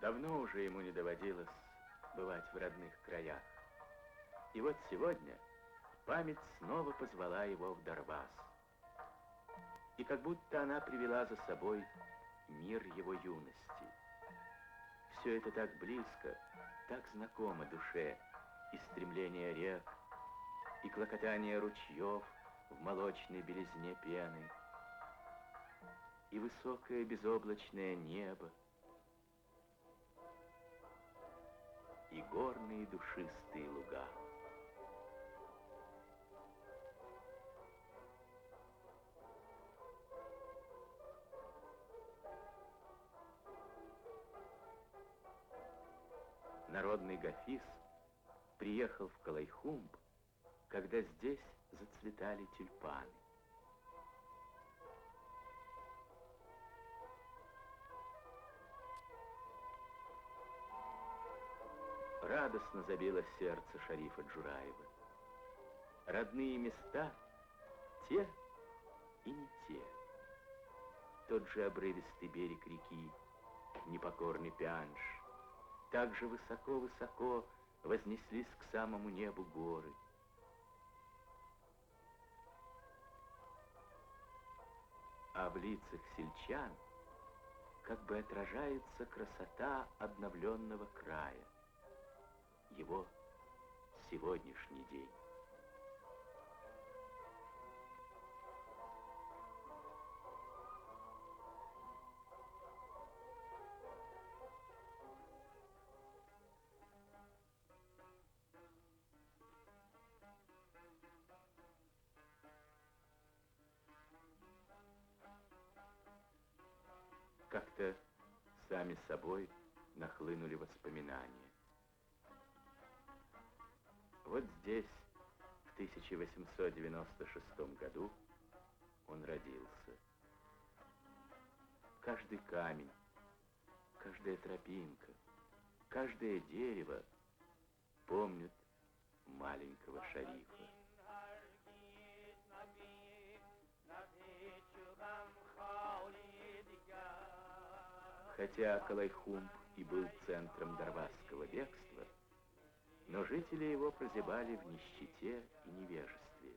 Давно уже ему не доводилось бывать в родных краях. И вот сегодня память снова позвала его в Дарваз. И как будто она привела за собой мир его юности. Все это так близко, так знакомо душе, и стремление рек, и клокотание ручьев в молочной белизне пены, и высокое безоблачное небо, и горные душистые луга. Народный Гафиз приехал в Калайхумб, когда здесь зацветали тюльпаны. Радостно забило сердце Шарифа Джураева. Родные места те и не те. Тот же обрывистый берег реки, непокорный Пянш, так же высоко-высоко вознеслись к самому небу горы. А в лицах сельчан как бы отражается красота обновленного края, его сегодняшний день. Как-то сами собой нахлынули воспоминания. Вот здесь, в 1896 году, он родился. Каждый камень, каждая тропинка, каждое дерево помнят маленького Шарифа. Хотя Калайхумб и был центром дарвазского бегства, но жители его прозябали в нищете и невежестве.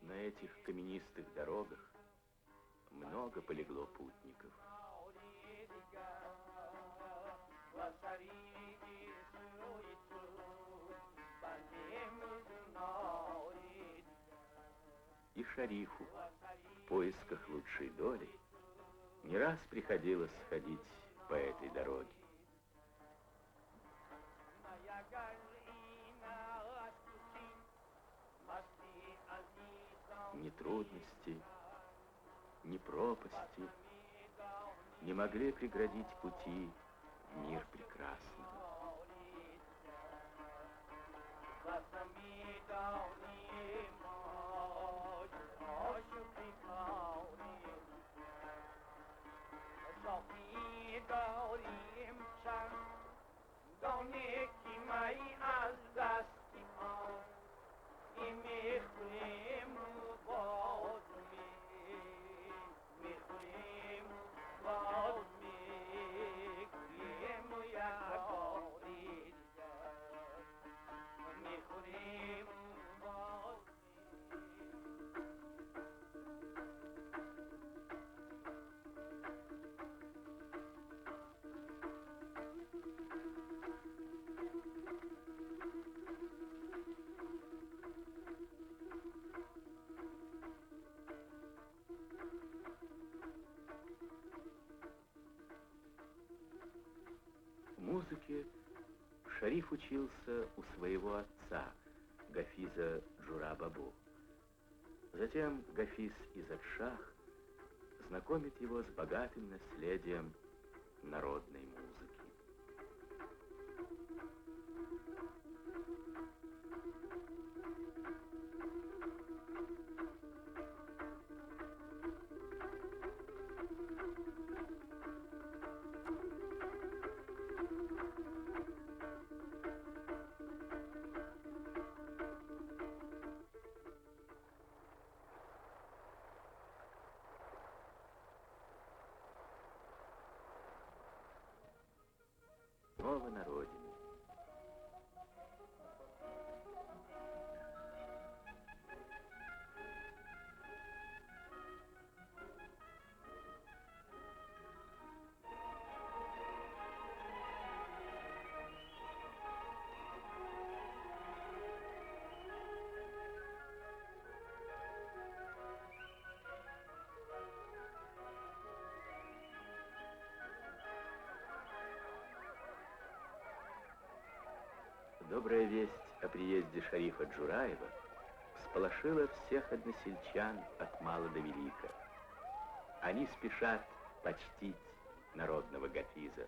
На этих каменистых дорогах много полегло путников. И Шарифу в поисках лучшей доли не раз приходилось ходить по этой дороге. Ни трудности, ни пропасти не могли преградить пути в мир прекрасного. Музыке Шариф учился у своего отца, Гафиза Джура-Бабу. Затем Гафиз Иззад-Шах знакомит его с богатым наследием народной музыки. Снова на родине. Добрая весть о приезде шарифа Джураева всполошила всех односельчан от мала до велика. Они спешат почтить народного Гафиза.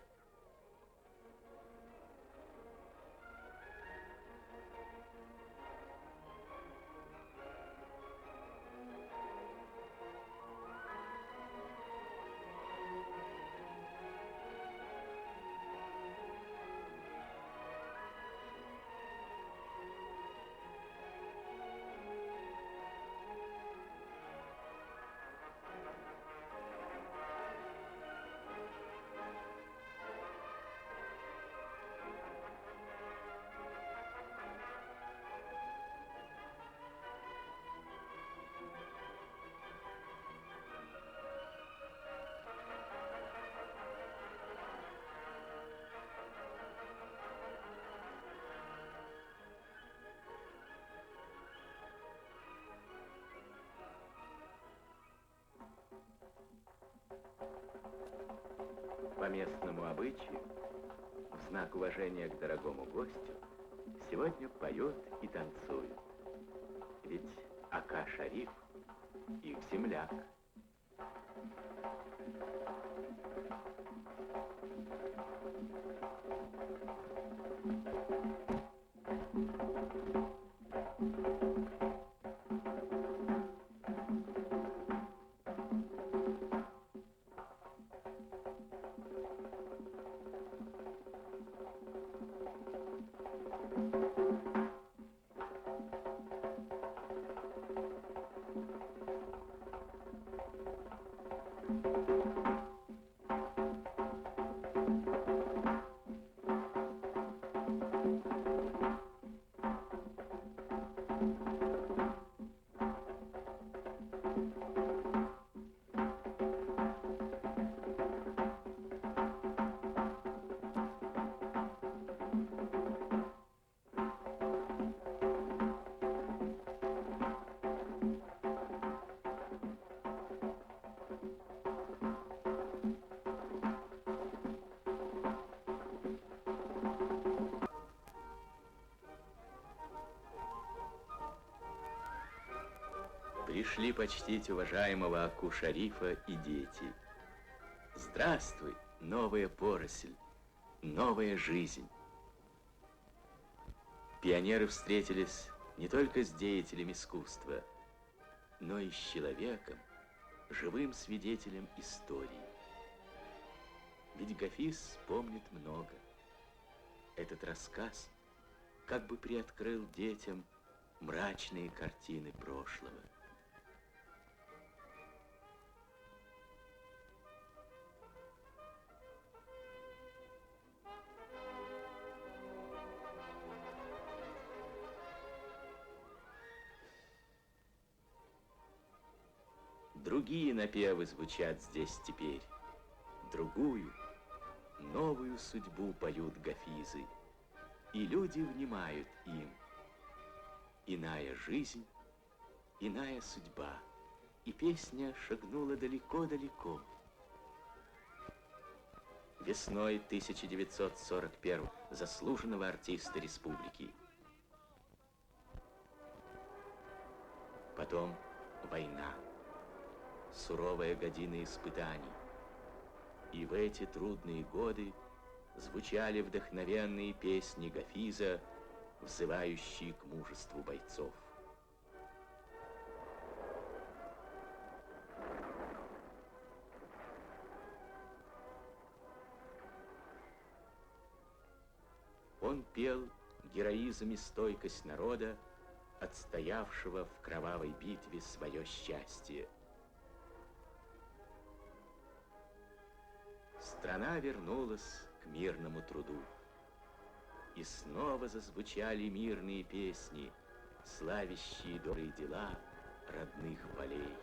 По местному обычаю, в знак уважения к дорогому гостю, сегодня поют и танцуют. Ведь Ака-Шариф их земляк. Пришли почтить уважаемого Аку-Шарифа и дети. Здравствуй, новая поросль, новая жизнь. Пионеры встретились не только с деятелем искусства, но и с человеком, живым свидетелем истории. Ведь Гафиз помнит много. Этот рассказ как бы приоткрыл детям мрачные картины прошлого. Другие напевы звучат здесь теперь. Другую, новую судьбу поют гафизы, и люди внимают им. Иная жизнь, иная судьба, и песня шагнула далеко-далеко. Весной 1941 заслуженного артиста республики. Потом война. Суровая година испытаний. И в эти трудные годы звучали вдохновенные песни Гафиза, взывающие к мужеству бойцов. Он пел героизм и стойкость народа, отстоявшего в кровавой битве свое счастье. Страна вернулась к мирному труду. И снова зазвучали мирные песни, славящие добрые дела родных полей.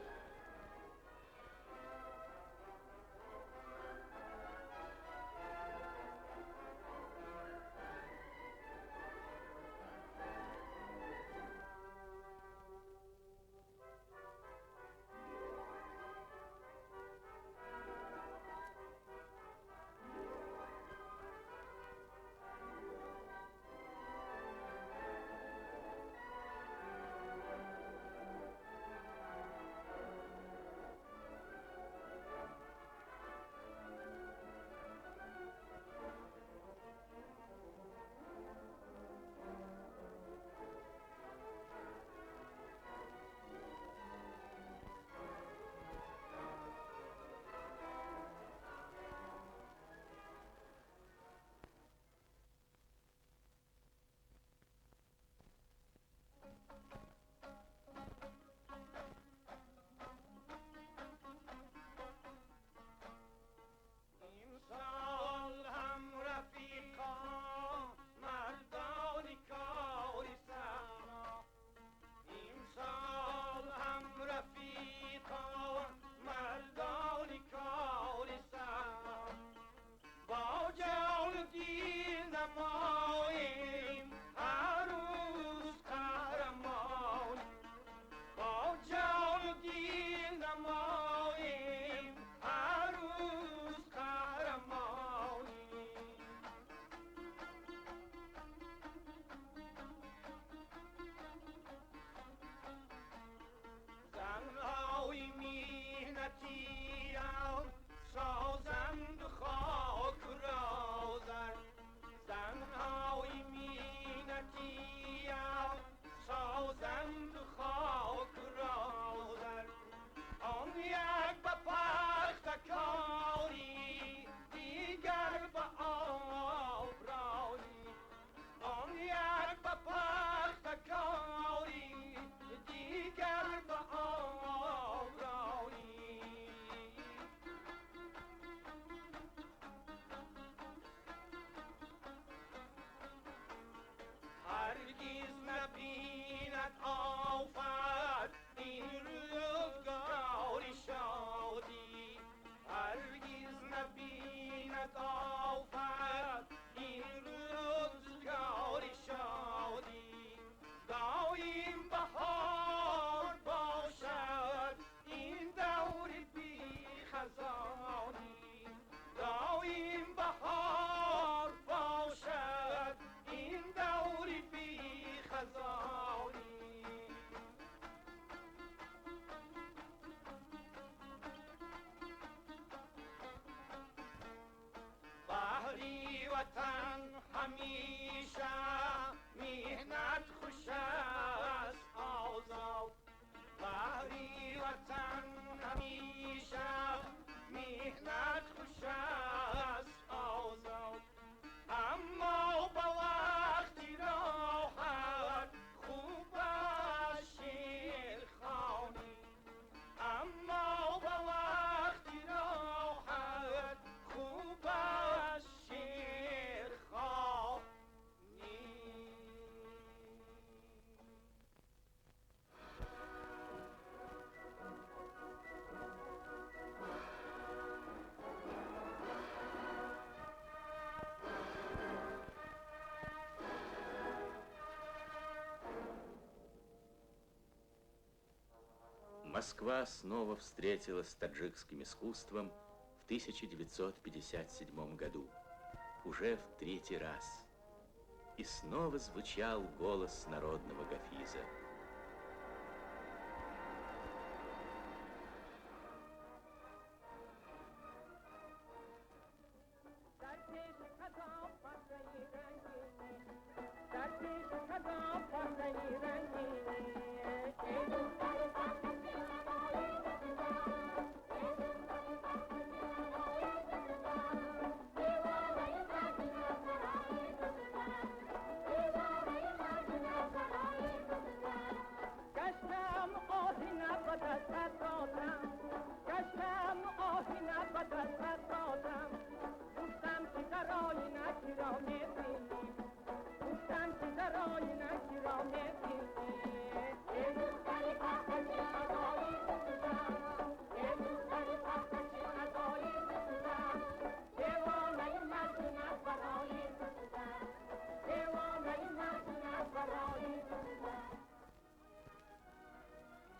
Москва снова встретилась с таджикским искусством в 1957 году, уже в третий раз. И снова звучал голос народного Гафиза.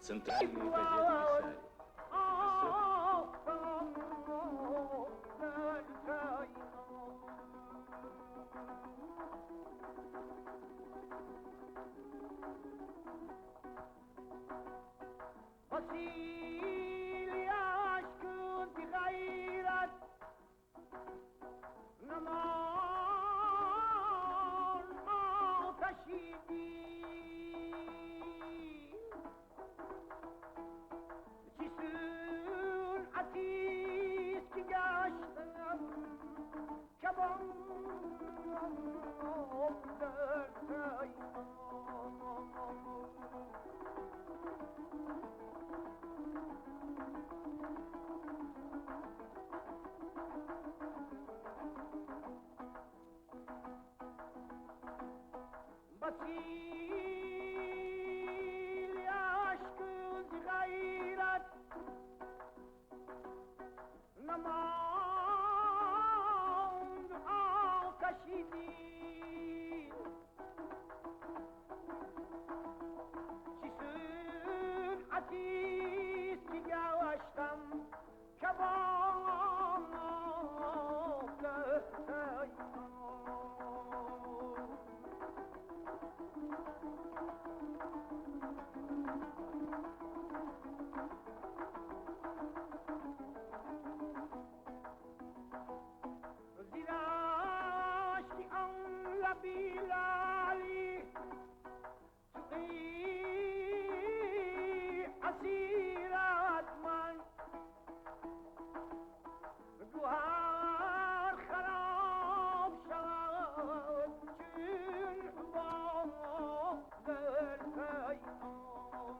Центральные газеты писали. وسيل أشكو بغيرة نمان آتشیدی چیسون عتیز که گشتم کبان در تایمان وسیل عشق غیرت نماند آتشی دل چیسون عزیز که گشتم کباب در بلالي تقي أسيرات من جوهر خراب شد چون حباب در پیمان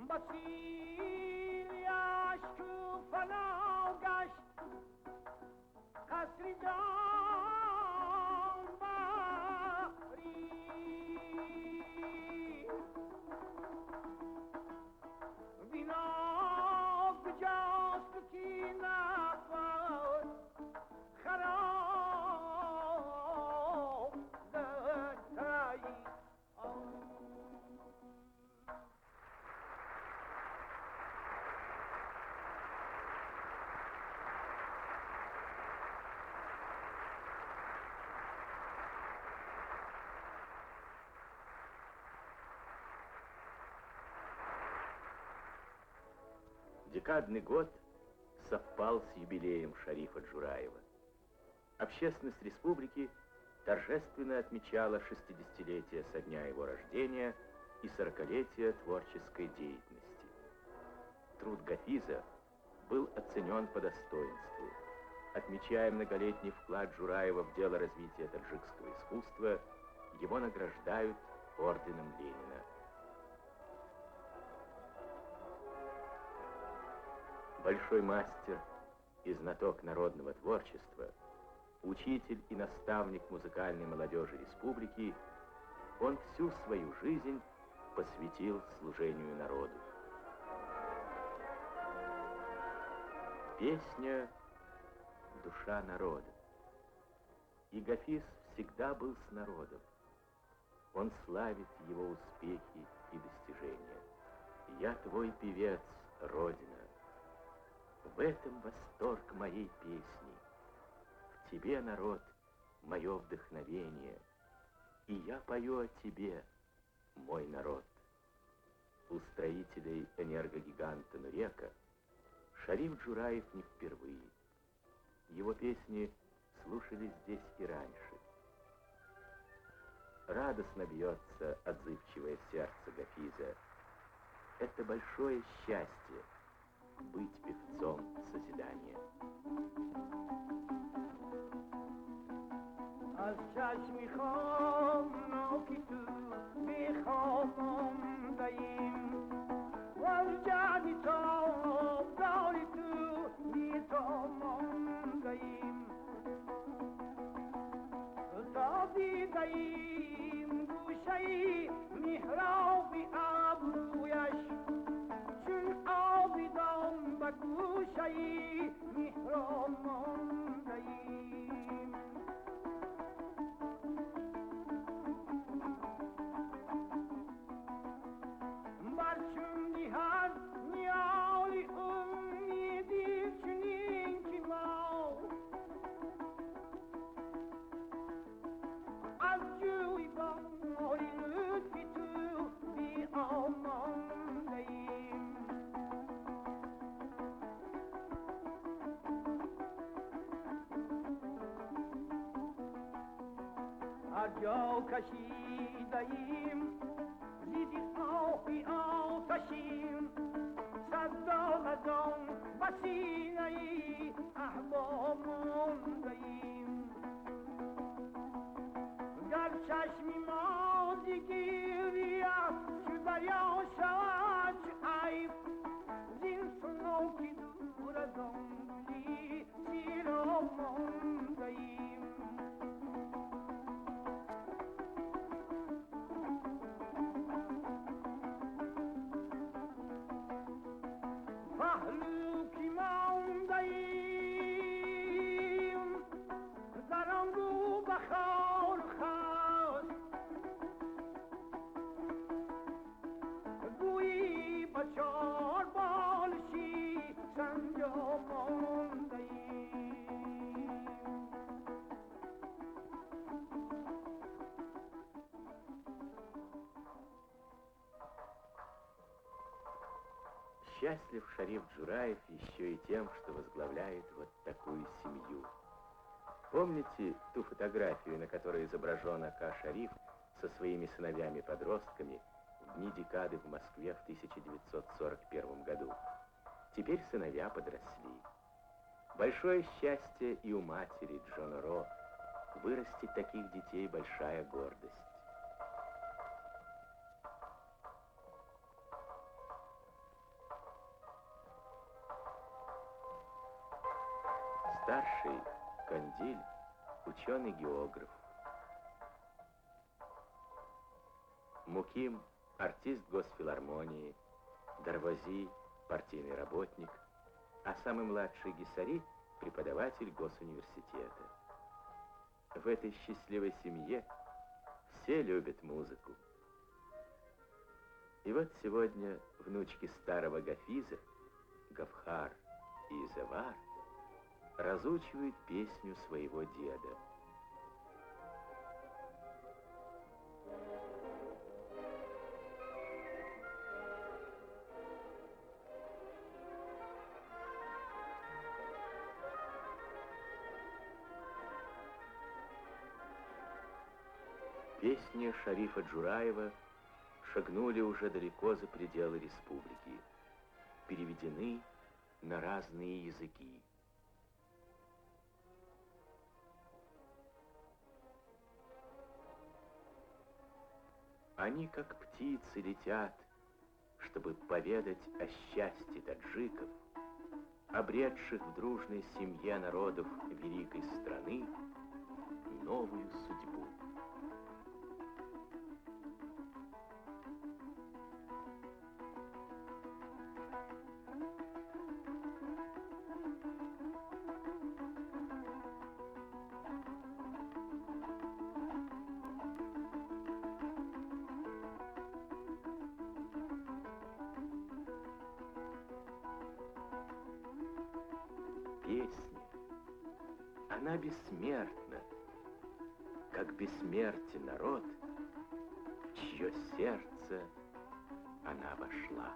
وسیل عشق فنا گشت قصر جانوری بنا کجاست که نبود خراب در تایی Декадный год совпал с юбилеем Шарифа Джураева. Общественность республики торжественно отмечала 60-летие со дня его рождения и 40-летие творческой деятельности. Труд Гафиза был оценен по достоинству. Отмечая многолетний вклад Джураева в дело развития таджикского искусства, его награждают орденом Ленина. Большой мастер и знаток народного творчества, учитель и наставник музыкальной молодежи республики, он всю свою жизнь посвятил служению народу. Песня — душа народа. И Гафиз всегда был с народом. Он славит его успехи и достижения. «Я твой певец, Родина. В этом восторг моей песни. В тебе, народ, мое вдохновение. И я пою о тебе, мой народ». У строителей энергогиганта Нурека Шариф Джураев не впервые. Его песни слушались здесь и раньше. Радостно бьется отзывчивое сердце Гафиза. Это большое счастье — быть певцом созидания. از چشمی خامناکی تو میخوام دهیم و از جدی تاب داری تو میتامم دهیم دادی دهیم گوشهی محرابی ابرویش چون آبی دام به گوشه جا کشیدیم دیدی آهی آتشیم صدا از آن وسیله ای احباب مونده‌ایم گر چشمی ما دیگیری است که بریا شود چه عیب زین سنوکی دور از آن گلی زیرا مونده‌ایم پهلو کی مونده‌ایم در آن رو بخار خست گویی با چار بالشی سنجا مانده‌ایم Счастлив шариф Джураев еще и тем, что возглавляет вот такую семью. Помните ту фотографию, на которой изображен Ака Шариф со своими сыновьями-подростками в дни декады в Москве в 1941 году? Теперь сыновья подросли. Большое счастье и у матери Джона Ро. Вырастить таких детей — большая гордость. Старший — Кандиль, ученый-географ. Муким — артист госфилармонии, Дарвази — партийный работник, а самый младший Гисари — преподаватель госуниверситета. В этой счастливой семье все любят музыку. И вот сегодня внучки старого Гафиза, Гавхар и Зевар, разучивают песню своего деда. Песни шарифа Джураева шагнули уже далеко за пределы республики, переведены на разные языки. Они, как птицы, летят, чтобы поведать о счастье таджиков, обретших в дружной семье народов великой страны новую судьбу. Песня, она бессмертна, как бессмертен народ, в чье сердце она вошла.